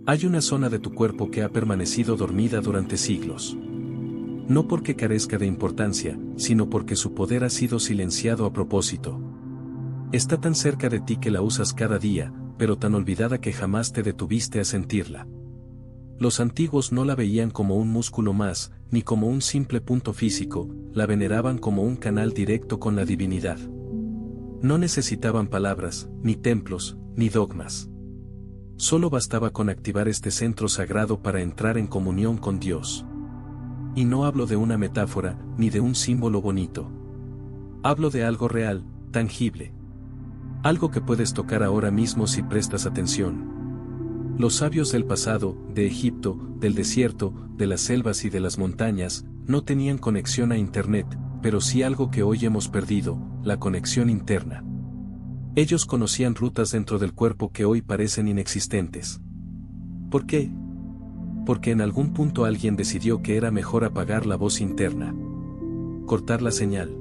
Hay una zona de tu cuerpo que ha permanecido dormida durante siglos. No porque carezca de importancia, sino porque su poder ha sido silenciado a propósito. Está tan cerca de ti que la usas cada día, pero tan olvidada que jamás te detuviste a sentirla. Los antiguos no la veían como un músculo más, ni como un simple punto físico, la veneraban como un canal directo con la divinidad. No necesitaban palabras, ni templos, ni dogmas. Solo bastaba con activar este centro sagrado para entrar en comunión con Dios. Y no hablo de una metáfora, ni de un símbolo bonito. Hablo de algo real, tangible. Algo que puedes tocar ahora mismo si prestas atención. Los sabios del pasado, de Egipto, del desierto, de las selvas y de las montañas, no tenían conexión a Internet, pero sí algo que hoy hemos perdido, la conexión interna. Ellos conocían rutas dentro del cuerpo que hoy parecen inexistentes. ¿Por qué? Porque en algún punto alguien decidió que era mejor apagar la voz interna. Cortar la señal.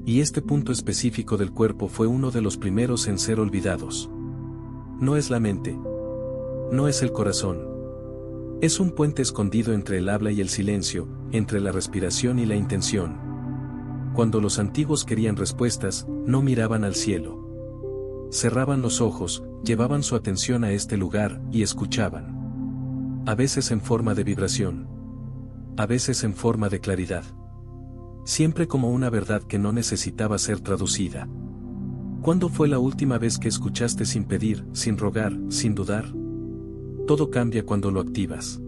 Y este punto específico del cuerpo fue uno de los primeros en ser olvidados. No es la mente. No es el corazón. Es un puente escondido entre el habla y el silencio, entre la respiración y la intención. Cuando los antiguos querían respuestas, no miraban al cielo. Cerraban los ojos, llevaban su atención a este lugar y escuchaban. A veces en forma de vibración. A veces en forma de claridad. Siempre como una verdad que no necesitaba ser traducida. ¿Cuándo fue la última vez que escuchaste sin pedir, sin rogar, sin dudar? Todo cambia cuando lo activas.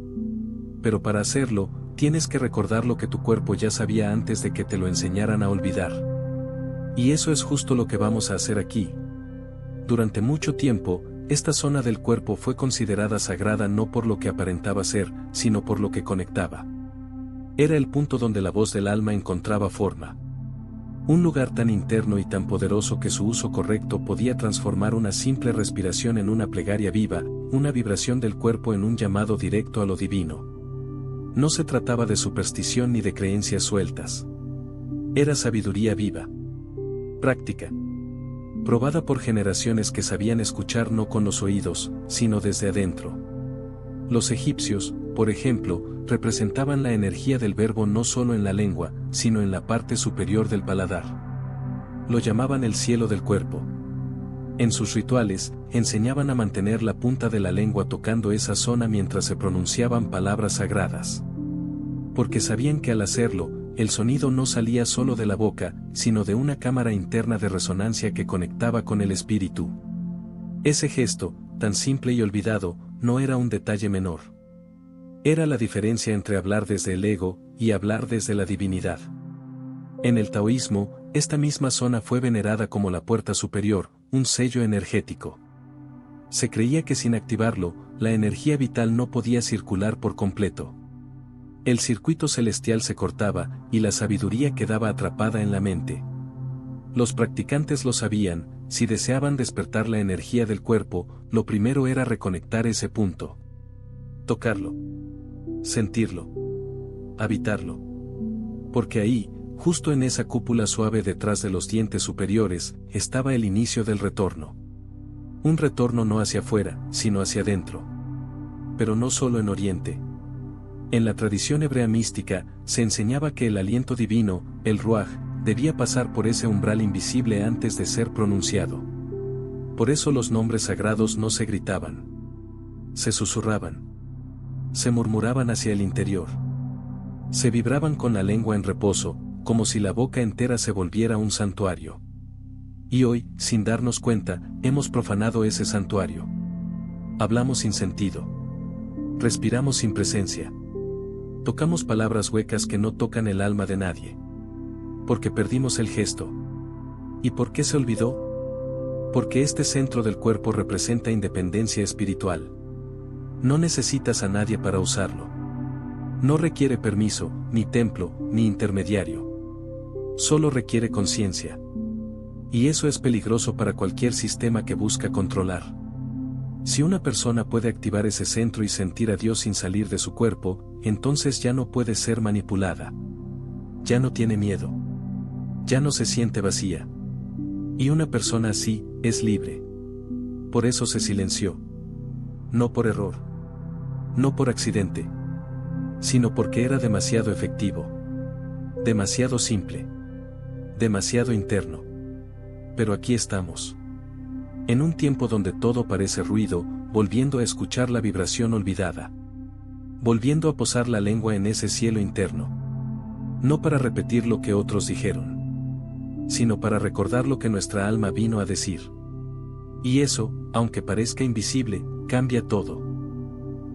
Pero para hacerlo, tienes que recordar lo que tu cuerpo ya sabía antes de que te lo enseñaran a olvidar. Y eso es justo lo que vamos a hacer aquí. Durante mucho tiempo, esta zona del cuerpo fue considerada sagrada no por lo que aparentaba ser, sino por lo que conectaba. Era el punto donde la voz del alma encontraba forma. Un lugar tan interno y tan poderoso que su uso correcto podía transformar una simple respiración en una plegaria viva, una vibración del cuerpo en un llamado directo a lo divino. No se trataba de superstición ni de creencias sueltas. Era sabiduría viva. Práctica. Probada por generaciones que sabían escuchar no con los oídos, sino desde adentro. Los egipcios, por ejemplo, representaban la energía del verbo no solo en la lengua, sino en la parte superior del paladar. Lo llamaban el cielo del cuerpo. En sus rituales, enseñaban a mantener la punta de la lengua tocando esa zona mientras se pronunciaban palabras sagradas. Porque sabían que al hacerlo, el sonido no salía solo de la boca, sino de una cámara interna de resonancia que conectaba con el espíritu. Ese gesto, tan simple y olvidado, no era un detalle menor. Era la diferencia entre hablar desde el ego y hablar desde la divinidad. En el taoísmo, esta misma zona fue venerada como la puerta superior, un sello energético. Se creía que sin activarlo, la energía vital no podía circular por completo. El circuito celestial se cortaba, y la sabiduría quedaba atrapada en la mente. Los practicantes lo sabían, si deseaban despertar la energía del cuerpo, lo primero era reconectar ese punto. Tocarlo. Sentirlo. Habitarlo. Porque ahí, justo en esa cúpula suave detrás de los dientes superiores, estaba el inicio del retorno. Un retorno no hacia afuera, sino hacia adentro. Pero no solo en Oriente. En la tradición hebrea mística, se enseñaba que el aliento divino, el ruaj, debía pasar por ese umbral invisible antes de ser pronunciado. Por eso los nombres sagrados no se gritaban. Se susurraban. Se murmuraban hacia el interior. Se vibraban con la lengua en reposo, como si la boca entera se volviera un santuario. Y hoy, sin darnos cuenta, hemos profanado ese santuario. Hablamos sin sentido. Respiramos sin presencia. Tocamos palabras huecas que no tocan el alma de nadie. Porque perdimos el gesto. ¿Y por qué se olvidó? Porque este centro del cuerpo representa independencia espiritual. No necesitas a nadie para usarlo. No requiere permiso, ni templo, ni intermediario. Solo requiere conciencia. Y eso es peligroso para cualquier sistema que busca controlar. Si una persona puede activar ese centro y sentir a Dios sin salir de su cuerpo, entonces ya no puede ser manipulada. Ya no tiene miedo. Ya no se siente vacía. Y una persona así, es libre. Por eso se silenció. No por error. No por accidente, sino porque era demasiado efectivo, demasiado simple, demasiado interno. Pero aquí estamos. En un tiempo donde todo parece ruido, volviendo a escuchar la vibración olvidada. Volviendo a posar la lengua en ese cielo interno. No para repetir lo que otros dijeron, sino para recordar lo que nuestra alma vino a decir. Y eso, aunque parezca invisible, cambia todo.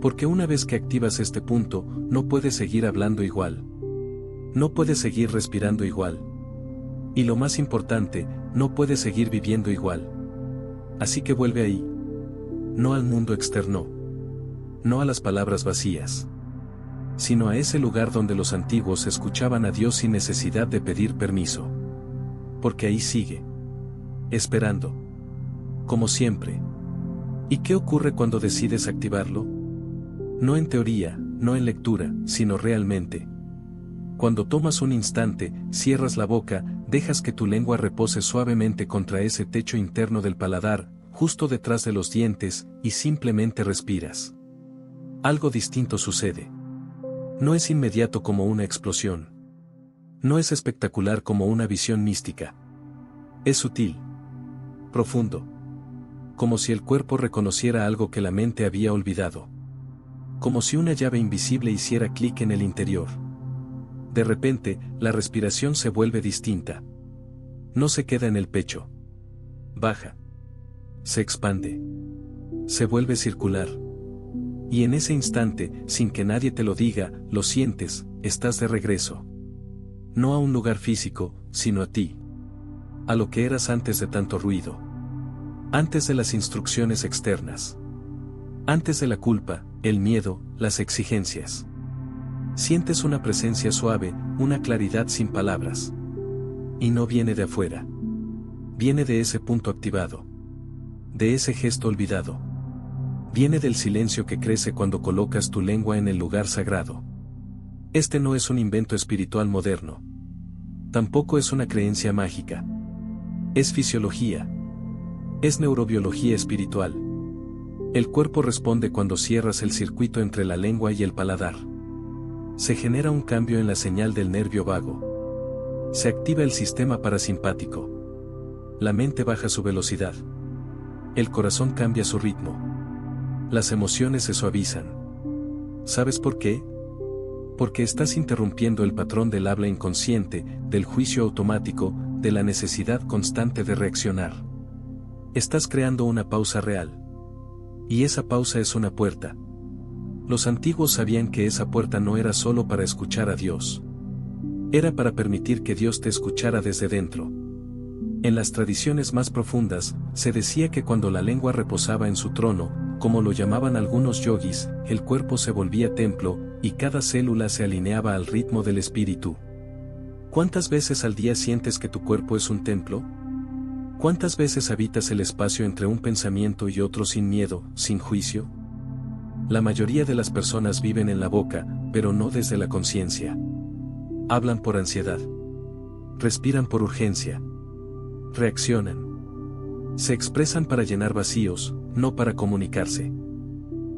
Porque una vez que activas este punto, no puedes seguir hablando igual. No puedes seguir respirando igual. Y lo más importante, no puedes seguir viviendo igual. Así que vuelve ahí. No al mundo externo. No a las palabras vacías. Sino a ese lugar donde los antiguos escuchaban a Dios sin necesidad de pedir permiso. Porque ahí sigue. Esperando. Como siempre. ¿Y qué ocurre cuando decides activarlo? No en teoría, no en lectura, sino realmente. Cuando tomas un instante, cierras la boca, dejas que tu lengua repose suavemente contra ese techo interno del paladar, justo detrás de los dientes, y simplemente respiras. Algo distinto sucede. No es inmediato como una explosión. No es espectacular como una visión mística. Es sutil. Profundo. Como si el cuerpo reconociera algo que la mente había olvidado. Como si una llave invisible hiciera clic en el interior. De repente, la respiración se vuelve distinta. No se queda en el pecho. Baja. Se expande. Se vuelve circular. Y en ese instante, sin que nadie te lo diga, lo sientes, estás de regreso. No a un lugar físico, sino a ti. A lo que eras antes de tanto ruido. Antes de las instrucciones externas. Antes de la culpa, el miedo, las exigencias. Sientes una presencia suave, una claridad sin palabras. Y no viene de afuera. Viene de ese punto activado. De ese gesto olvidado. Viene del silencio que crece cuando colocas tu lengua en el lugar sagrado. Este no es un invento espiritual moderno. Tampoco es una creencia mágica. Es fisiología. Es neurobiología espiritual. El cuerpo responde cuando cierras el circuito entre la lengua y el paladar. Se genera un cambio en la señal del nervio vago. Se activa el sistema parasimpático. La mente baja su velocidad. El corazón cambia su ritmo. Las emociones se suavizan. ¿Sabes por qué? Porque estás interrumpiendo el patrón del habla inconsciente, del juicio automático, de la necesidad constante de reaccionar. Estás creando una pausa real. Y esa pausa es una puerta. Los antiguos sabían que esa puerta no era solo para escuchar a Dios. Era para permitir que Dios te escuchara desde dentro. En las tradiciones más profundas, se decía que cuando la lengua reposaba en su trono, como lo llamaban algunos yogis, el cuerpo se volvía templo, y cada célula se alineaba al ritmo del espíritu. ¿Cuántas veces al día sientes que tu cuerpo es un templo? ¿Cuántas veces habitas el espacio entre un pensamiento y otro sin miedo, sin juicio? La mayoría de las personas viven en la boca, pero no desde la conciencia. Hablan por ansiedad. Respiran por urgencia. Reaccionan. Se expresan para llenar vacíos, no para comunicarse.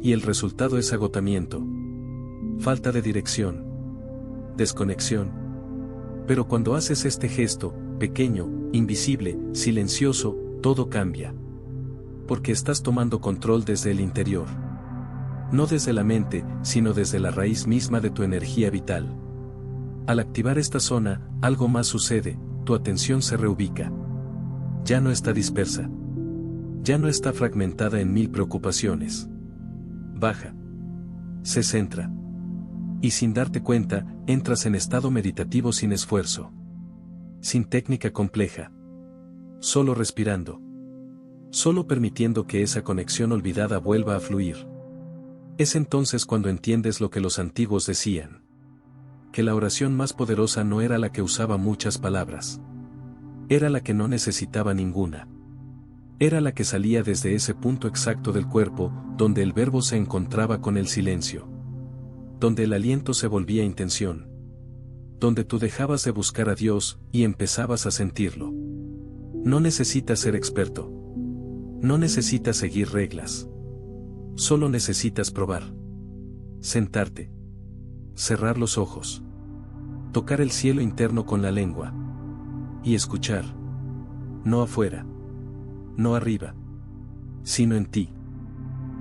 Y el resultado es agotamiento. Falta de dirección. Desconexión. Pero cuando haces este gesto, pequeño, invisible, silencioso, todo cambia. Porque estás tomando control desde el interior. No desde la mente, sino desde la raíz misma de tu energía vital. Al activar esta zona, algo más sucede, tu atención se reubica. Ya no está dispersa. Ya no está fragmentada en 1000 preocupaciones. Baja. Se centra. Y sin darte cuenta, entras en estado meditativo sin esfuerzo. Sin técnica compleja. Solo respirando. Solo permitiendo que esa conexión olvidada vuelva a fluir. Es entonces cuando entiendes lo que los antiguos decían. Que la oración más poderosa no era la que usaba muchas palabras. Era la que no necesitaba ninguna. Era la que salía desde ese punto exacto del cuerpo, donde el verbo se encontraba con el silencio. Donde el aliento se volvía intención. Donde tú dejabas de buscar a Dios, y empezabas a sentirlo. No necesitas ser experto. No necesitas seguir reglas. Solo necesitas probar. Sentarte. Cerrar los ojos. Tocar el cielo interno con la lengua. Y escuchar. No afuera. No arriba. Sino en ti.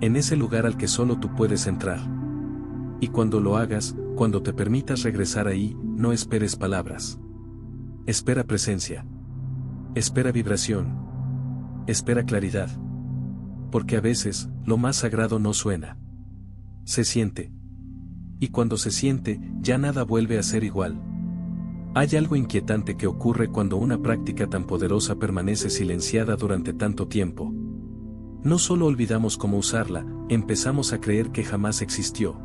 En ese lugar al que solo tú puedes entrar. Y cuando lo hagas, cuando te permitas regresar ahí, no esperes palabras. Espera presencia. Espera vibración. Espera claridad. Porque a veces, lo más sagrado no suena. Se siente. Y cuando se siente, ya nada vuelve a ser igual. Hay algo inquietante que ocurre cuando una práctica tan poderosa permanece silenciada durante tanto tiempo. No solo olvidamos cómo usarla, empezamos a creer que jamás existió.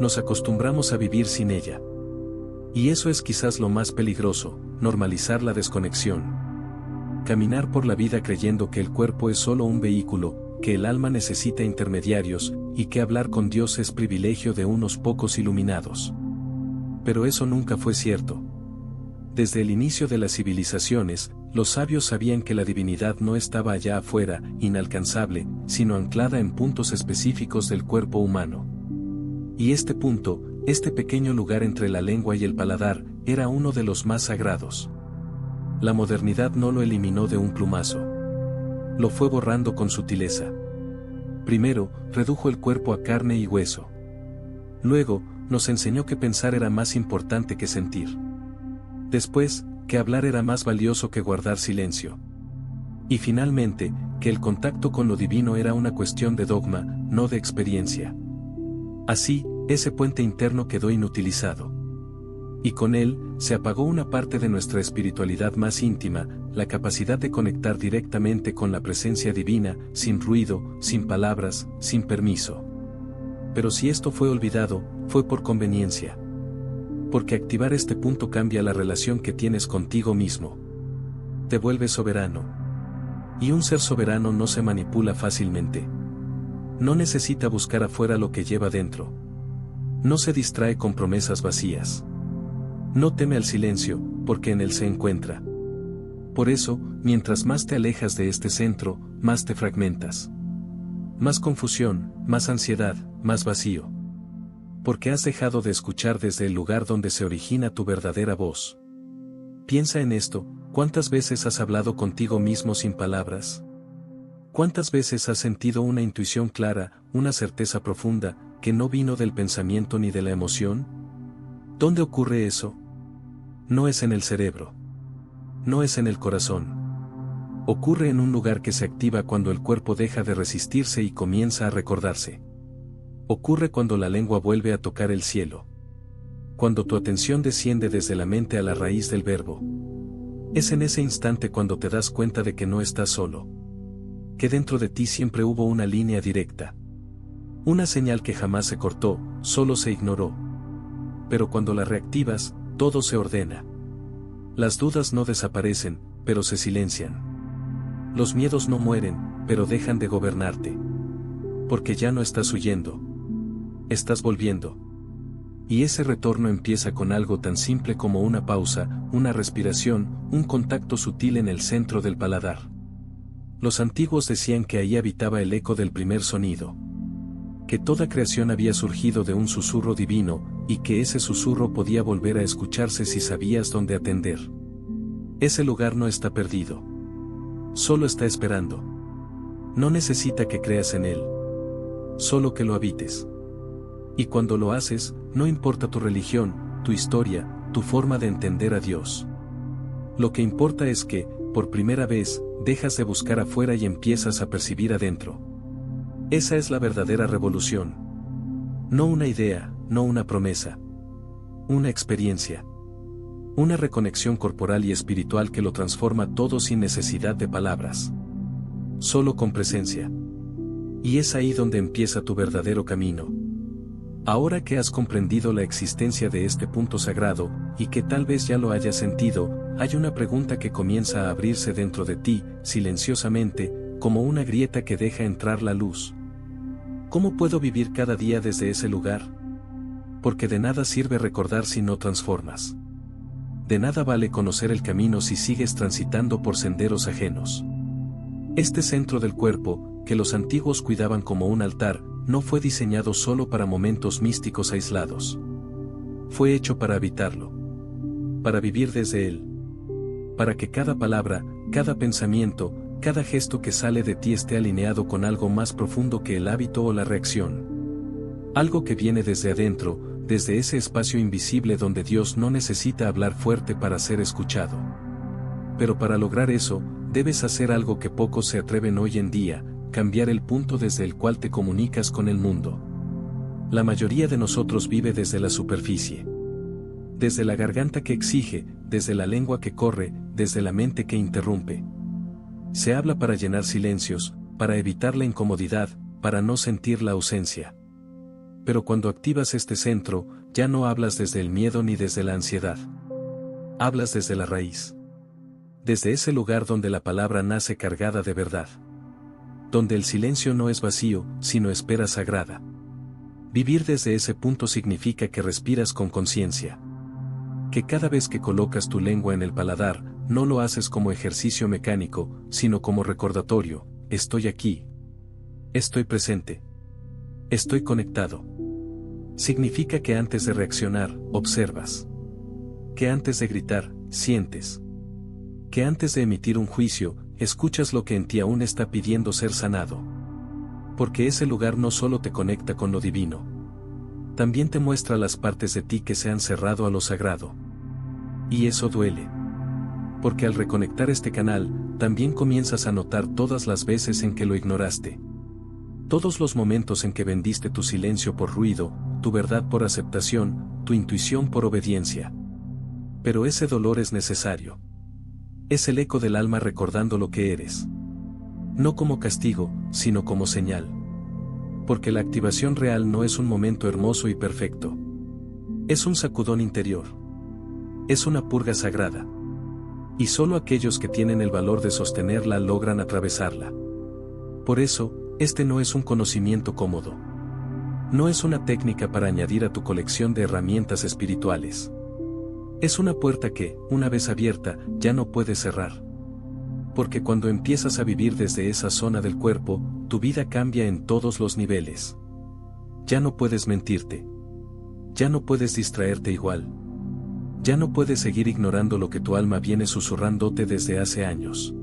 Nos acostumbramos a vivir sin ella. Y eso es quizás lo más peligroso, normalizar la desconexión. Caminar por la vida creyendo que el cuerpo es solo un vehículo, que el alma necesita intermediarios, y que hablar con Dios es privilegio de unos pocos iluminados. Pero eso nunca fue cierto. Desde el inicio de las civilizaciones, los sabios sabían que la divinidad no estaba allá afuera, inalcanzable, sino anclada en puntos específicos del cuerpo humano. Y este punto, este pequeño lugar entre la lengua y el paladar, era uno de los más sagrados. La modernidad no lo eliminó de un plumazo. Lo fue borrando con sutileza. Primero, redujo el cuerpo a carne y hueso. Luego, nos enseñó que pensar era más importante que sentir. Después, que hablar era más valioso que guardar silencio. Y finalmente, que el contacto con lo divino era una cuestión de dogma, no de experiencia. Así, ese puente interno quedó inutilizado. Y con él, se apagó una parte de nuestra espiritualidad más íntima, la capacidad de conectar directamente con la presencia divina, sin ruido, sin palabras, sin permiso. Pero si esto fue olvidado, fue por conveniencia. Porque activar este punto cambia la relación que tienes contigo mismo. Te vuelves soberano. Y un ser soberano no se manipula fácilmente. No necesita buscar afuera lo que lleva dentro. No se distrae con promesas vacías. No teme al silencio, porque en él se encuentra. Por eso, mientras más te alejas de este centro, más te fragmentas. Más confusión, más ansiedad, más vacío. Porque has dejado de escuchar desde el lugar donde se origina tu verdadera voz. Piensa en esto, ¿cuántas veces has hablado contigo mismo sin palabras? ¿Cuántas veces has sentido una intuición clara, una certeza profunda, que no vino del pensamiento ni de la emoción? ¿Dónde ocurre eso? No es en el cerebro. No es en el corazón. Ocurre en un lugar que se activa cuando el cuerpo deja de resistirse y comienza a recordarse. Ocurre cuando la lengua vuelve a tocar el cielo. Cuando tu atención desciende desde la mente a la raíz del verbo. Es en ese instante cuando te das cuenta de que no estás solo. Que dentro de ti siempre hubo una línea directa. Una señal que jamás se cortó, solo se ignoró. Pero cuando la reactivas, todo se ordena. Las dudas no desaparecen, pero se silencian. Los miedos no mueren, pero dejan de gobernarte. Porque ya no estás huyendo. Estás volviendo. Y ese retorno empieza con algo tan simple como una pausa, una respiración, un contacto sutil en el centro del paladar. Los antiguos decían que ahí habitaba el eco del primer sonido. Que toda creación había surgido de un susurro divino, y que ese susurro podía volver a escucharse si sabías dónde atender. Ese lugar no está perdido. Solo está esperando. No necesita que creas en él. Solo que lo habites. Y cuando lo haces, no importa tu religión, tu historia, tu forma de entender a Dios. Lo que importa es que, por primera vez, dejas de buscar afuera y empiezas a percibir adentro. Esa es la verdadera revolución. No una idea, no una promesa. Una experiencia. Una reconexión corporal y espiritual que lo transforma todo sin necesidad de palabras. Solo con presencia. Y es ahí donde empieza tu verdadero camino. Ahora que has comprendido la existencia de este punto sagrado, y que tal vez ya lo hayas sentido, hay una pregunta que comienza a abrirse dentro de ti, silenciosamente, como una grieta que deja entrar la luz. ¿Cómo puedo vivir cada día desde ese lugar? Porque de nada sirve recordar si no transformas. De nada vale conocer el camino si sigues transitando por senderos ajenos. Este centro del cuerpo, que los antiguos cuidaban como un altar, no fue diseñado solo para momentos místicos aislados. Fue hecho para habitarlo. Para vivir desde él. Para que cada palabra, cada pensamiento, cada gesto que sale de ti esté alineado con algo más profundo que el hábito o la reacción. Algo que viene desde adentro, desde ese espacio invisible donde Dios no necesita hablar fuerte para ser escuchado. Pero para lograr eso, debes hacer algo que pocos se atreven hoy en día, cambiar el punto desde el cual te comunicas con el mundo. La mayoría de nosotros vive desde la superficie. Desde la garganta que exige, desde la lengua que corre, desde la mente que interrumpe. Se habla para llenar silencios, para evitar la incomodidad, para no sentir la ausencia. Pero cuando activas este centro, ya no hablas desde el miedo ni desde la ansiedad. Hablas desde la raíz. Desde ese lugar donde la palabra nace cargada de verdad. Donde el silencio no es vacío, sino espera sagrada. Vivir desde ese punto significa que respiras con conciencia. Que cada vez que colocas tu lengua en el paladar, no lo haces como ejercicio mecánico, sino como recordatorio: estoy aquí. Estoy presente. Estoy conectado. Significa que antes de reaccionar, observas. Que antes de gritar, sientes. Que antes de emitir un juicio, escuchas lo que en ti aún está pidiendo ser sanado. Porque ese lugar no solo te conecta con lo divino. También te muestra las partes de ti que se han cerrado a lo sagrado. Y eso duele. Porque al reconectar este canal, también comienzas a notar todas las veces en que lo ignoraste. Todos los momentos en que vendiste tu silencio por ruido, tu verdad por aceptación, tu intuición por obediencia. Pero ese dolor es necesario. Es el eco del alma recordando lo que eres. No como castigo, sino como señal. Porque la activación real no es un momento hermoso y perfecto. Es un sacudón interior. Es una purga sagrada. Y solo aquellos que tienen el valor de sostenerla logran atravesarla. Por eso, este no es un conocimiento cómodo. No es una técnica para añadir a tu colección de herramientas espirituales. Es una puerta que, una vez abierta, ya no puedes cerrar. Porque cuando empiezas a vivir desde esa zona del cuerpo, tu vida cambia en todos los niveles. Ya no puedes mentirte. Ya no puedes distraerte igual. Ya no puedes seguir ignorando lo que tu alma viene susurrándote desde hace años.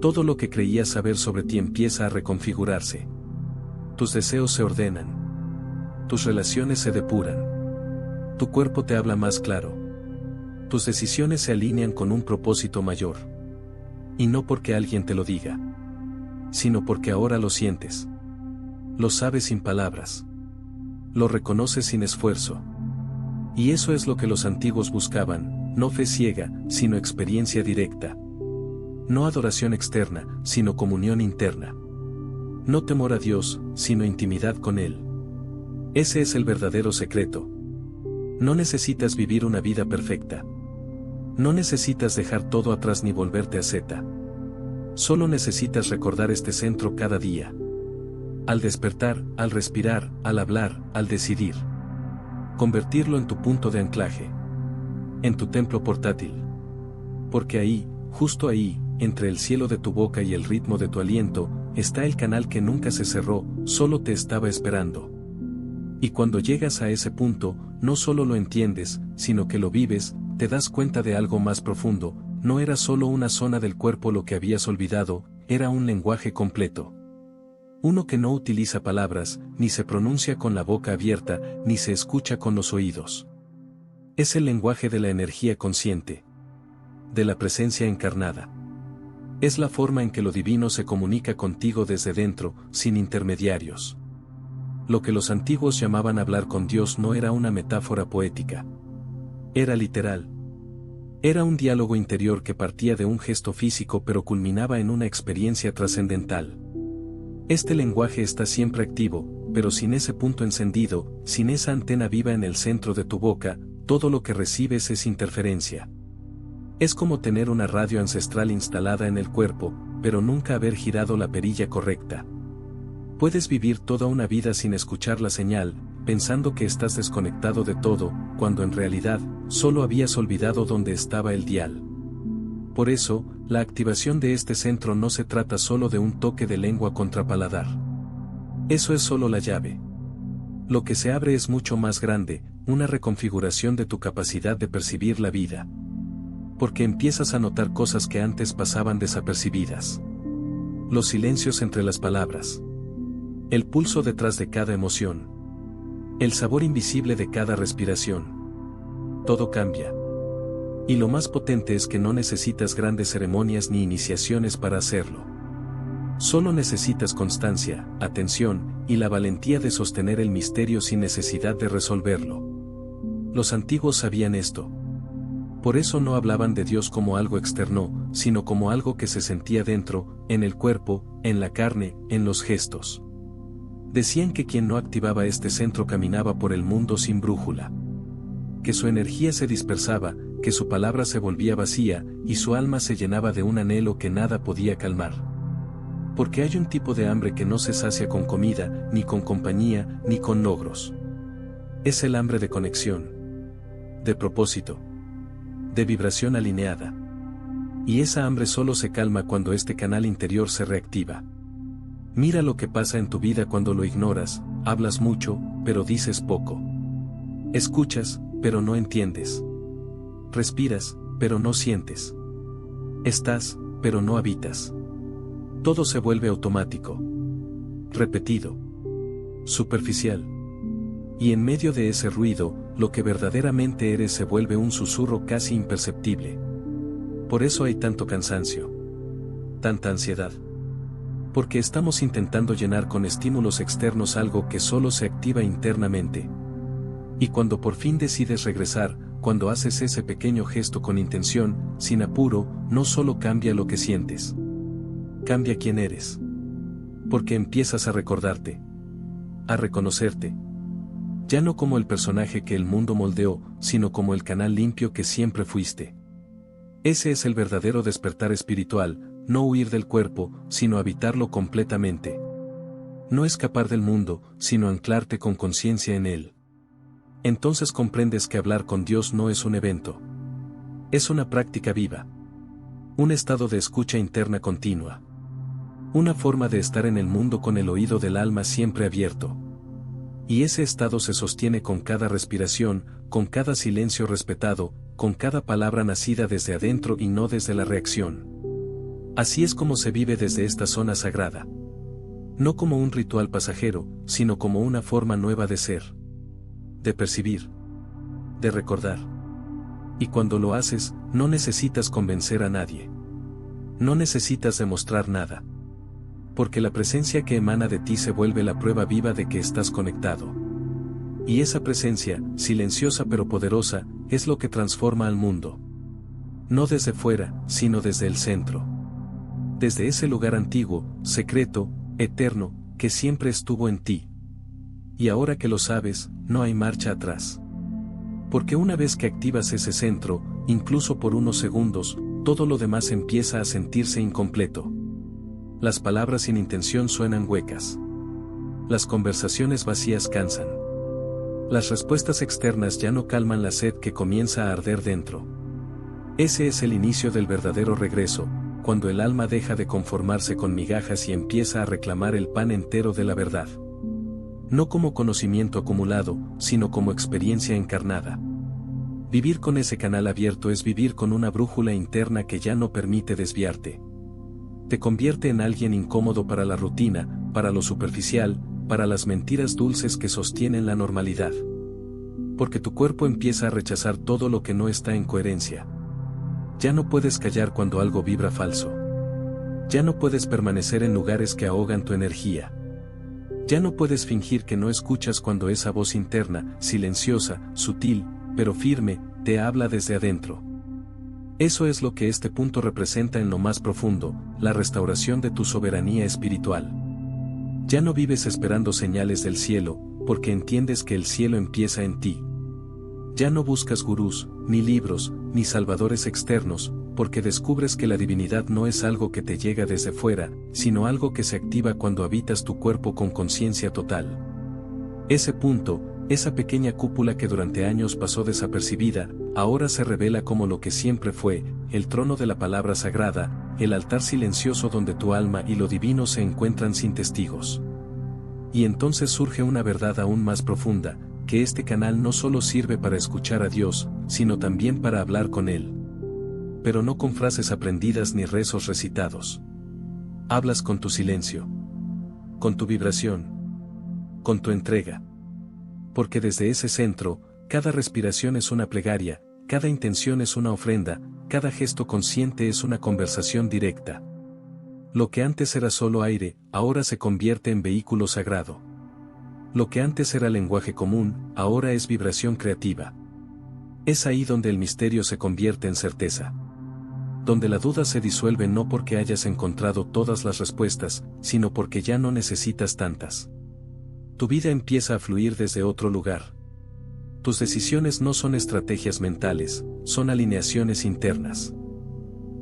Todo lo que creías saber sobre ti empieza a reconfigurarse. Tus deseos se ordenan. Tus relaciones se depuran. Tu cuerpo te habla más claro. Tus decisiones se alinean con un propósito mayor. Y no porque alguien te lo diga, sino porque ahora lo sientes. Lo sabes sin palabras. Lo reconoces sin esfuerzo. Y eso es lo que los antiguos buscaban, no fe ciega, sino experiencia directa. No adoración externa, sino comunión interna. No temor a Dios, sino intimidad con Él. Ese es el verdadero secreto. No necesitas vivir una vida perfecta. No necesitas dejar todo atrás ni volverte a zeta. Solo necesitas recordar este centro cada día. Al despertar, al respirar, al hablar, al decidir. Convertirlo en tu punto de anclaje. En tu templo portátil. Porque ahí, justo ahí, entre el cielo de tu boca y el ritmo de tu aliento, está el canal que nunca se cerró, solo te estaba esperando. Y cuando llegas a ese punto, no solo lo entiendes, sino que lo vives, te das cuenta de algo más profundo. No era solo una zona del cuerpo lo que habías olvidado, era un lenguaje completo. Uno que no utiliza palabras, ni se pronuncia con la boca abierta, ni se escucha con los oídos. Es el lenguaje de la energía consciente. De la presencia encarnada. Es la forma en que lo divino se comunica contigo desde dentro, sin intermediarios. Lo que los antiguos llamaban hablar con Dios no era una metáfora poética. Era literal. Era un diálogo interior que partía de un gesto físico pero culminaba en una experiencia trascendental. Este lenguaje está siempre activo, pero sin ese punto encendido, sin esa antena viva en el centro de tu boca, todo lo que recibes es interferencia. Es como tener una radio ancestral instalada en el cuerpo, pero nunca haber girado la perilla correcta. Puedes vivir toda una vida sin escuchar la señal, pensando que estás desconectado de todo, cuando en realidad, solo habías olvidado dónde estaba el dial. Por eso, la activación de este centro no se trata solo de un toque de lengua contra paladar. Eso es solo la llave. Lo que se abre es mucho más grande, una reconfiguración de tu capacidad de percibir la vida. Porque empiezas a notar cosas que antes pasaban desapercibidas. Los silencios entre las palabras. El pulso detrás de cada emoción. El sabor invisible de cada respiración. Todo cambia. Y lo más potente es que no necesitas grandes ceremonias ni iniciaciones para hacerlo. Solo necesitas constancia, atención, y la valentía de sostener el misterio sin necesidad de resolverlo. Los antiguos sabían esto. Por eso no hablaban de Dios como algo externo, sino como algo que se sentía dentro, en el cuerpo, en la carne, en los gestos. Decían que quien no activaba este centro caminaba por el mundo sin brújula. Que su energía se dispersaba, que su palabra se volvía vacía, y su alma se llenaba de un anhelo que nada podía calmar. Porque hay un tipo de hambre que no se sacia con comida, ni con compañía, ni con logros. Es el hambre de conexión, de propósito, de vibración alineada. Y esa hambre solo se calma cuando este canal interior se reactiva. Mira lo que pasa en tu vida cuando lo ignoras, hablas mucho, pero dices poco. Escuchas, pero no entiendes. Respiras, pero no sientes. Estás, pero no habitas. Todo se vuelve automático. Repetido. Superficial. Y en medio de ese ruido, lo que verdaderamente eres se vuelve un susurro casi imperceptible. Por eso hay tanto cansancio. Tanta ansiedad. Porque estamos intentando llenar con estímulos externos algo que solo se activa internamente. Y cuando por fin decides regresar, cuando haces ese pequeño gesto con intención, sin apuro, no solo cambia lo que sientes. Cambia quién eres. Porque empiezas a recordarte. A reconocerte. Ya no como el personaje que el mundo moldeó, sino como el canal limpio que siempre fuiste. Ese es el verdadero despertar espiritual, no huir del cuerpo, sino habitarlo completamente. No escapar del mundo, sino anclarte con conciencia en él. Entonces comprendes que hablar con Dios no es un evento. Es una práctica viva. Un estado de escucha interna continua. Una forma de estar en el mundo con el oído del alma siempre abierto. Y ese estado se sostiene con cada respiración, con cada silencio respetado, con cada palabra nacida desde adentro y no desde la reacción. Así es como se vive desde esta zona sagrada. No como un ritual pasajero, sino como una forma nueva de ser. De percibir. De recordar. Y cuando lo haces, no necesitas convencer a nadie. No necesitas demostrar nada. Porque la presencia que emana de ti se vuelve la prueba viva de que estás conectado. Y esa presencia, silenciosa pero poderosa, es lo que transforma al mundo. No desde fuera, sino desde el centro. Desde ese lugar antiguo, secreto, eterno, que siempre estuvo en ti. Y ahora que lo sabes, no hay marcha atrás. Porque una vez que activas ese centro, incluso por unos segundos, todo lo demás empieza a sentirse incompleto. Las palabras sin intención suenan huecas. Las conversaciones vacías cansan. Las respuestas externas ya no calman la sed que comienza a arder dentro. Ese es el inicio del verdadero regreso, cuando el alma deja de conformarse con migajas y empieza a reclamar el pan entero de la verdad. No como conocimiento acumulado, sino como experiencia encarnada. Vivir con ese canal abierto es vivir con una brújula interna que ya no permite desviarte. Te convierte en alguien incómodo para la rutina, para lo superficial, para las mentiras dulces que sostienen la normalidad. Porque tu cuerpo empieza a rechazar todo lo que no está en coherencia. Ya no puedes callar cuando algo vibra falso. Ya no puedes permanecer en lugares que ahogan tu energía. Ya no puedes fingir que no escuchas cuando esa voz interna, silenciosa, sutil, pero firme, te habla desde adentro. Eso es lo que este punto representa en lo más profundo, la restauración de tu soberanía espiritual. Ya no vives esperando señales del cielo, porque entiendes que el cielo empieza en ti. Ya no buscas gurús, ni libros, ni salvadores externos, porque descubres que la divinidad no es algo que te llega desde fuera, sino algo que se activa cuando habitas tu cuerpo con conciencia total. Ese punto, esa pequeña cúpula que durante años pasó desapercibida, ahora se revela como lo que siempre fue, el trono de la palabra sagrada, el altar silencioso donde tu alma y lo divino se encuentran sin testigos. Y entonces surge una verdad aún más profunda, que este canal no solo sirve para escuchar a Dios, sino también para hablar con Él. Pero no con frases aprendidas ni rezos recitados. Hablas con tu silencio, con tu vibración, con tu entrega. Porque desde ese centro, cada respiración es una plegaria, cada intención es una ofrenda, cada gesto consciente es una conversación directa. Lo que antes era solo aire, ahora se convierte en vehículo sagrado. Lo que antes era lenguaje común, ahora es vibración creativa. Es ahí donde el misterio se convierte en certeza. Donde la duda se disuelve no porque hayas encontrado todas las respuestas, sino porque ya no necesitas tantas. Tu vida empieza a fluir desde otro lugar. Tus decisiones no son estrategias mentales, son alineaciones internas.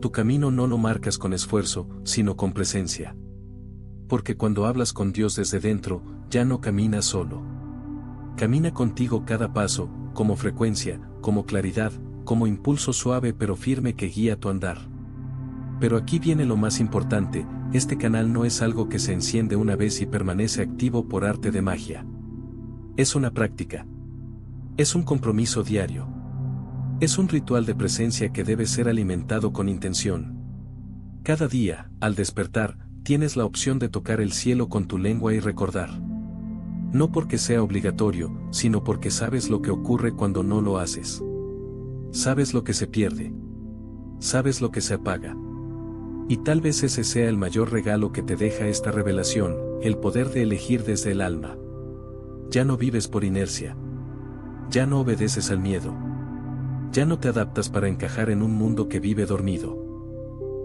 Tu camino no lo marcas con esfuerzo, sino con presencia. Porque cuando hablas con Dios desde dentro, ya no caminas solo. Camina contigo cada paso, como frecuencia, como claridad, como impulso suave pero firme que guía tu andar. Pero aquí viene lo más importante, este canal no es algo que se enciende una vez y permanece activo por arte de magia. Es una práctica. Es un compromiso diario. Es un ritual de presencia que debe ser alimentado con intención. Cada día, al despertar, tienes la opción de tocar el cielo con tu lengua y recordar. No porque sea obligatorio, sino porque sabes lo que ocurre cuando no lo haces. Sabes lo que se pierde. Sabes lo que se apaga. Y tal vez ese sea el mayor regalo que te deja esta revelación, el poder de elegir desde el alma. Ya no vives por inercia. Ya no obedeces al miedo. Ya no te adaptas para encajar en un mundo que vive dormido.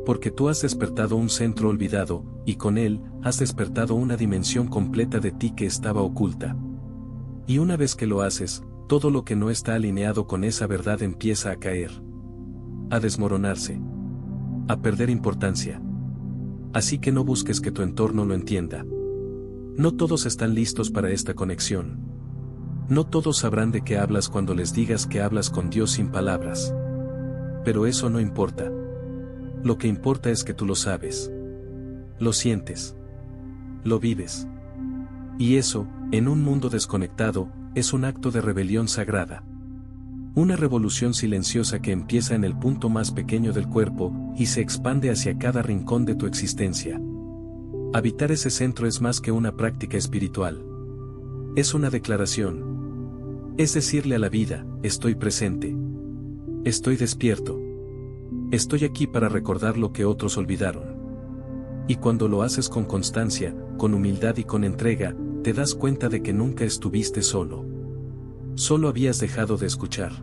Porque tú has despertado un centro olvidado, y con él, has despertado una dimensión completa de ti que estaba oculta. Y una vez que lo haces, todo lo que no está alineado con esa verdad empieza a caer. A desmoronarse. A perder importancia. Así que no busques que tu entorno lo entienda. No todos están listos para esta conexión. No todos sabrán de qué hablas cuando les digas que hablas con Dios sin palabras. Pero eso no importa. Lo que importa es que tú lo sabes. Lo sientes. Lo vives. Y eso, en un mundo desconectado, es un acto de rebelión sagrada. Una revolución silenciosa que empieza en el punto más pequeño del cuerpo, y se expande hacia cada rincón de tu existencia. Habitar ese centro es más que una práctica espiritual. Es una declaración. Es decirle a la vida, estoy presente. Estoy despierto. Estoy aquí para recordar lo que otros olvidaron. Y cuando lo haces con constancia, con humildad y con entrega, te das cuenta de que nunca estuviste solo. Solo habías dejado de escuchar.